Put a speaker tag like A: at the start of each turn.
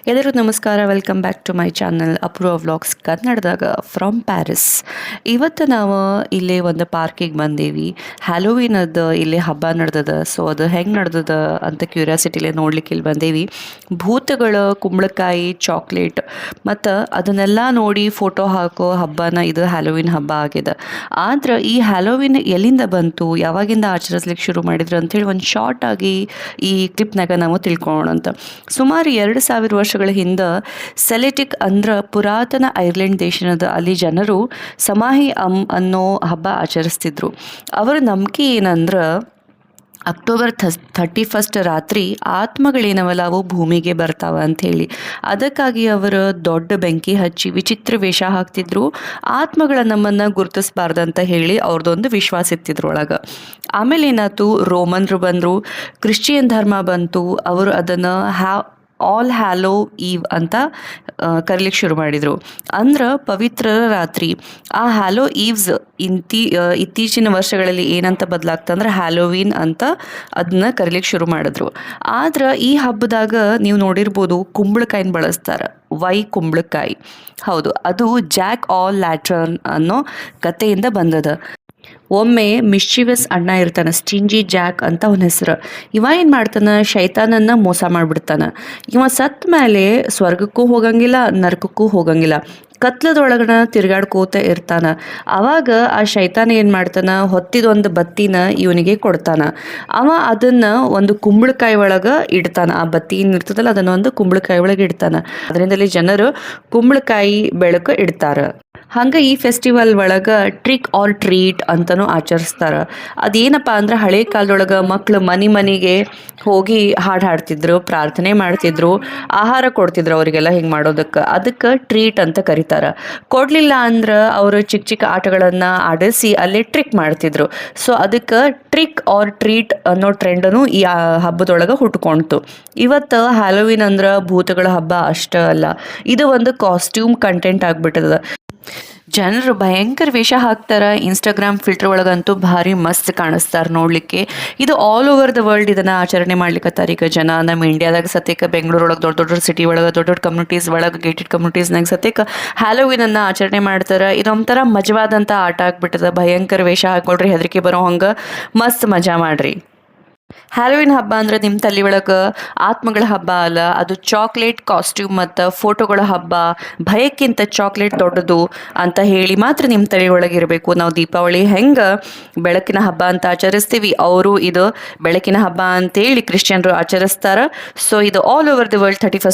A: ಎಲ್ಲರಿಗೂ ನಮಸ್ಕಾರ. Welcome back to my channel Apurva vlogs ಕನ್ನಡದಾಗ ಫ್ರಮ್ ಪ್ಯಾರಿಸ್. ಇವತ್ತು ನಾವು ಇಲ್ಲೇ ಒಂದು ಪಾರ್ಕಿಗೆ ಬಂದೇವಿ. ಹ್ಯಾಲೋವಿನದ್ದು ಇಲ್ಲಿ ಹಬ್ಬ ನಡೆದದ. ಸೊ ಅದು ಹೆಂಗೆ ನಡೆದದ ಅಂತ ಕ್ಯೂರಿಯಾಸಿಟಿಲೇ ನೋಡ್ಲಿಕ್ಕೆ ಇಲ್ಲಿ ಬಂದೇವಿ. ಭೂತಗಳು, ಕುಂಬಳಕಾಯಿ, ಚಾಕ್ಲೇಟ್ ಮತ್ತು ಅದನ್ನೆಲ್ಲ ನೋಡಿ ಫೋಟೋ ಹಾಕೋ ಹಬ್ಬನ ಇದು ಹ್ಯಾಲೋವಿನ್ ಹಬ್ಬ ಆಗಿದೆ. ಆದ್ರೆ ಈ ಹ್ಯಾಲೋವಿನ್ ಎಲ್ಲಿಂದ ಬಂತು, ಯಾವಾಗಿಂದ ಆಚರಿಸ್ಲಿಕ್ಕೆ ಶುರು ಮಾಡಿದ್ರು ಅಂಥೇಳಿ ಒಂದು ಶಾರ್ಟ್ ಆಗಿ ಈ ಕ್ಲಿಪ್ನಾಗ ನಾವು ತಿಳ್ಕೊಳ್ಳೋಣ ಅಂತ. ಸುಮಾರು 2000 ವರ್ಷಗಳ ಹಿಂದೆ ಸೆಲೆಟಿಕ್ ಅಂದ್ರ ಪುರಾತನ ಐರ್ಲೆಂಡ್ ದೇಶದ ಅಲ್ಲಿ ಜನರು ಸಮಾಹಿ ಅನ್ನೋ ಹಬ್ಬ ಆಚರಿಸ್ತಿದ್ರು. ಅವರ ನಂಬಿಕೆ ಏನಂದ್ರೆ ಅಕ್ಟೋಬರ್ 31 ರಾತ್ರಿ ಆತ್ಮಗಳೇನವಲ್ಲ ಅವು ಭೂಮಿಗೆ ಬರ್ತಾವ ಅಂಥೇಳಿ. ಅದಕ್ಕಾಗಿ ಅವರು ದೊಡ್ಡ ಬೆಂಕಿ ಹಚ್ಚಿ ವಿಚಿತ್ರ ವೇಷ ಹಾಕ್ತಿದ್ರು. ಆತ್ಮಗಳ ನಮ್ಮನ್ನು ಗುರುತಿಸ್ಬಾರ್ದಂತ ಹೇಳಿ ಅವ್ರದ್ದೊಂದು ವಿಶ್ವಾಸ ಇತ್ತಿದ್ರು ಒಳಗೆ. ಆಮೇಲೆ ಏನಾಯ್ತು, ರೋಮನ್ರು ಬಂದರು, ಕ್ರಿಶ್ಚಿಯನ್ ಧರ್ಮ ಬಂತು. ಅವರು ಅದನ್ನು ಆಲ್ ಹ್ಯಾಲೋ ಈವ್ ಅಂತ ಕರೀಲಿಕ್ಕೆ ಶುರು ಮಾಡಿದರು. ಅಂದ್ರೆ ಪವಿತ್ರ ರಾತ್ರಿ. ಆ ಹ್ಯಾಲೋ ಈವ್ಸ್ ಇತ್ತೀಚಿನ ವರ್ಷಗಳಲ್ಲಿ ಏನಂತ ಬದಲಾಗ್ತಂದ್ರೆ ಹ್ಯಾಲೋವೀನ್ ಅಂತ ಅದನ್ನ ಕರೀಲಿಕ್ಕೆ ಶುರು ಮಾಡಿದ್ರು. ಆದ್ರೆ ಈ ಹಬ್ಬದಾಗ ನೀವು ನೋಡಿರ್ಬೋದು ಕುಂಬಳಕಾಯಿನ ಬಳಸ್ತಾರೆ. ವೈ ಕುಂಬಳಕಾಯಿ? ಹೌದು, ಅದು ಜಾಕ್ ಆಲ್ ಲ್ಯಾಟ್ರನ್ ಅನ್ನೋ ಕಥೆಯಿಂದ ಬಂದದ. ಒಮ್ಮೆ ಮಿಶ್ಚಿವಸ್ ಅಣ್ಣ ಇರ್ತಾನೆ, ಸ್ಟಿಂಜಿ ಜಾಕ್ ಅಂತ ಅವನ ಹೆಸರು. ಇವ ಏನು ಮಾಡ್ತಾನೆ, ಶೈತಾನನ್ನ ಮೋಸ ಮಾಡಿಬಿಡ್ತಾನೆ. ಇವ ಸತ್ತ ಮೇಲೆ ಸ್ವರ್ಗಕ್ಕೂ ಹೋಗಂಗಿಲ್ಲ, ನರಕಕ್ಕೂ ಹೋಗಂಗಿಲ್ಲ, ಕತ್ಲದೊಳಗಣ ತಿರ್ಗಾಡ್ಕೋತ ಇರ್ತಾನ. ಆವಾಗ ಆ ಶೈತಾನ ಏನು ಮಾಡ್ತಾನ, ಹೊತ್ತಿದೊಂದು ಬತ್ತಿನ ಇವನಿಗೆ ಕೊಡ್ತಾನ. ಅವ ಅದನ್ನು ಒಂದು ಕುಂಬಳಕಾಯಿ ಒಳಗೆ ಇಡ್ತಾನ. ಆ ಬತ್ತಿ ಏನಿರ್ತದಲ್ಲ ಅದನ್ನು ಒಂದು ಕುಂಬಳಕಾಯಿ ಒಳಗೆ ಇಡ್ತಾನ. ಅದರಿಂದಲೇ ಜನರು ಕುಂಬಳಕಾಯಿ ಬೆಳಕು ಇಡ್ತಾರೆ. ಹಂಗೆ ಈ ಫೆಸ್ಟಿವಲ್ ಒಳಗೆ ಟ್ರಿಕ್ ಆರ್ ಟ್ರೀಟ್ ಅಂತಲೂ ಆಚರಿಸ್ತಾರೆ. ಅದೇನಪ್ಪ ಅಂದ್ರೆ ಹಳೆ ಕಾಲದೊಳಗೆ ಮಕ್ಕಳು ಮನೆಗೆ ಹೋಗಿ ಹಾಡು ಹಾಡ್ತಿದ್ರು, ಪ್ರಾರ್ಥನೆ ಮಾಡ್ತಿದ್ರು, ಆಹಾರ ಕೊಡ್ತಿದ್ರು ಅವರಿಗೆಲ್ಲ ಹಿಂಗೆ ಮಾಡೋದಕ್ಕೆ. ಅದಕ್ಕೆ ಟ್ರೀಟ್ ಅಂತ ಕರೀತಾರೆ. ಕೊಡಲಿಲ್ಲ ಅಂದ್ರೆ ಅವರು ಚಿಕ್ಕ ಚಿಕ್ಕ ಆಟಗಳನ್ನು ಆಡಿಸಿ ಅಲ್ಲೇ ಟ್ರಿಕ್ ಮಾಡ್ತಿದ್ರು. ಸೊ ಅದಕ್ಕೆ ಟ್ರಿಕ್ ಆರ್ ಟ್ರೀಟ್ ಅನ್ನೋ ಟ್ರೆಂಡನು ಈ ಹಬ್ಬದೊಳಗೆ ಹುಟ್ಕೊಳ್ತು. ಇವತ್ತು ಹ್ಯಾಲೋವಿನ್ ಅಂದ್ರೆ ಭೂತಗಳ ಹಬ್ಬ ಅಷ್ಟೇ ಅಲ್ಲ, ಇದು ಒಂದು ಕಾಸ್ಟ್ಯೂಮ್ ಕಂಟೆಂಟ್ ಆಗಿಬಿಟ್ಟದ. ಜನರು ಭಯಂಕರ ವೇಷ ಹಾಕ್ತಾರೆ. ಇನ್ಸ್ಟಾಗ್ರಾಮ್ ಫಿಲ್ಟರ್ ಒಳಗಂತೂ ಭಾರಿ ಮಸ್ತ್ ಕಾಣಿಸ್ತಾರೆ ನೋಡಲಿಕ್ಕೆ. ಇದು ಆಲ್ ಓವರ್ ದ ವರ್ಲ್ಡ್ ಇದನ್ನು ಆಚರಣೆ ಮಾಡ್ಲಿಕ್ಕೆ ಈಗ ಜನ. ನಮ್ಮ ಇಂಡಿಯಾದಾಗ ಸತ್ಯಕ್ಕೆ ಬೆಂಗಳೂರೊಳಗೆ ದೊಡ್ಡ ದೊಡ್ಡ ಸಿಟಿ ಒಳಗೆ ದೊಡ್ಡ ದೊಡ್ಡ ಕಮ್ಯುನಿಟೀಸ್ ಒಳಗೆ ಗೇಟೆಡ್ ಕಮ್ಯುನಿಟೀಸ್ನಾಗ ಸತ್ಯಕ್ಕೆ ಹ್ಯಾಲೋವಿನನ್ನು ಆಚರಣೆ ಮಾಡ್ತಾರೆ. ಇದೊಂಥರ ಮಜವಾದಂಥ ಆಟ ಆಗ್ಬಿಟ್ಟದ. ಭಯಂಕರ ವೇಷ ಹಾಕೊಳ್ರಿ, ಹೆದರಿಕೆ ಬರೋ ಹಂಗೆ ಮಸ್ತ್ ಮಜಾ ಮಾಡ್ರಿ. ಹ್ಯಾಲೋವಿನ್ ಹಬ್ಬ ಅಂದ್ರೆ ನಿಮ್ಮ ತಲೆ ಒಳಗೆ ಆತ್ಮಗಳ ಹಬ್ಬ ಅಲ್ಲ, ಅದು ಚಾಕ್ಲೇಟ್, ಕಾಸ್ಟ್ಯೂಮ್ ಮತ್ತು ಫೋಟೋಗಳ ಹಬ್ಬ. ಭಯಕ್ಕಿಂತ ಚಾಕ್ಲೇಟ್ ದೊಡ್ಡದು ಅಂತ ಹೇಳಿ ಮಾತ್ರ ನಿಮ್ಮ ತಲೆ ಒಳಗೆ ಇರಬೇಕು. ನಾವು ದೀಪಾವಳಿ ಹೆಂಗೆ ಬೆಳಕಿನ ಹಬ್ಬ ಅಂತ ಆಚರಿಸ್ತೀವಿ, ಅವರು ಇದು ಬೆಳಕಿನ ಹಬ್ಬ ಅಂತೇಳಿ ಕ್ರಿಶ್ಚಿಯನ್ರು ಆಚರಿಸ್ತಾರೆ. ಸೊ ಇದು ಆಲ್ ಓವರ್ ದಿ ವರ್ಲ್ಡ್ 31